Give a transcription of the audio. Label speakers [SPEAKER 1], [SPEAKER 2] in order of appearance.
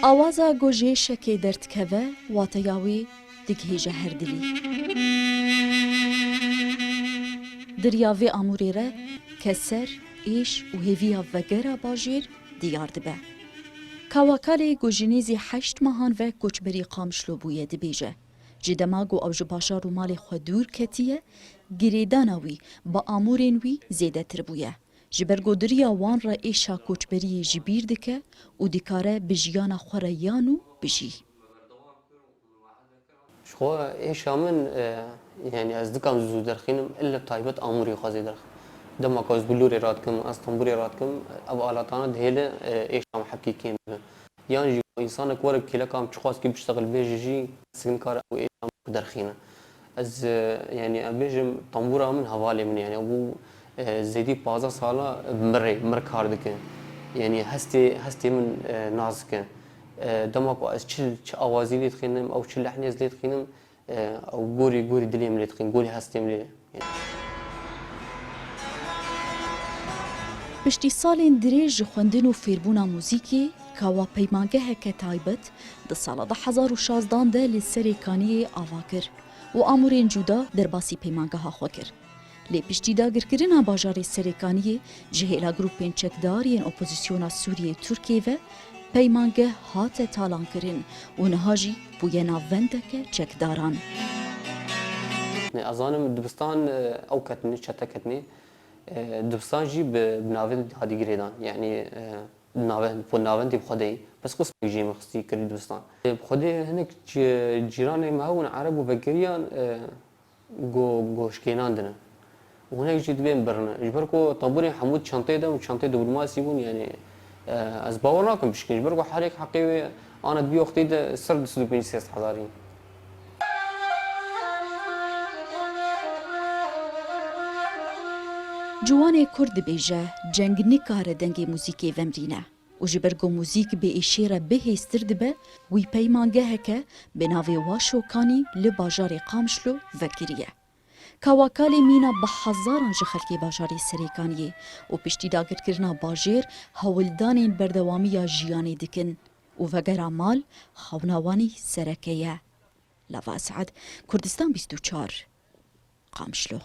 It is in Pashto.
[SPEAKER 1] آوازا گوژه شکی دردکوه واتیاوی دگهیجه هر دلی. دریاوی آموری را کسر، ایش و هیویا وگرا باجیر دیار دبه. کاواکالی گوژینیزی 8 ماهان و کچبری قامشلو بویه دبیجه. جدماغو او جباشا رو مال خود دور کتیه گریدانوی با آمورین وی زیده تر بویه. جبرگو دریا وان را ایشا کچبری جبیر دکه و دیکاره بجیانا خوریانو بجی.
[SPEAKER 2] شخو ایشا من يعني از دکم زود درخینم الا بتایبت آموری خازی درخ. دم کاز بلوری راد کم استانبولی راد کم اب آلاتانا دهله ایشا محکی کیم. يعني جو انسان كورب كلا كام تشخاص كي بيشتغل بيجي سكن كار او ايام درخينه از يعني ابيجم طنبوره من حوالي من يعني ابو زيدي بازا سالا مر كار دك يعني هستي من نازك دمك از چ اوازي لي تخينم او چ لحني زلي تخينم او غوري دلي ملي تخين غوري هستي ملي
[SPEAKER 1] پشتی سالین دریج خوندن و فیربونا موزیکی کاوا پیمانگه هک تایبت ده سالا 2016 ده لسری کانی آوا کر و آمورین جودا در باسی پیمانگه ها خو کر. لی پشتی دا گرکرنا باجار سریکانی جهیلا گروپین چکدارین اپوزیسیونا سوریه ترکیه و پیمانگه هات تالان کرن و نهاجی بوینا وندک چکداران.
[SPEAKER 2] اظانم دبستان او كتني شتكتني دبستان جي بناوين هادي جريدان يعني ناوين دي بخدي بس قسم يجي مخصي كري دبستان بخدي هناك جيران مهون عرب وبكريان جوشكينان دنا وهناك جيت بين برنا جبركو طابوري حمود شنطه ده وشنطه دبلوماسي يكون يعني از باورناكم بشكل جبركو حريق حقيقي انا دبي وقتي ده سرد سلوبين سياست حضاريين
[SPEAKER 1] جوان کرد بیجه جنگ نکاره دنگ موزیکی ومرینه و جبرگو موزیک به ایشیره به هستر دبه وی پیمانگه هکه به ناوی واشو کانی لباجار قامشلو وکریه. کاواکالی مینا به هزاران جخلکی باجاری سریکانیه و پشتی داگر کرنا باجر هولدانین بردوامی یا جیانی دکن و وگرا مال خوناوانی سرکیه. لوا اسعد کردستان 24 قامشلو.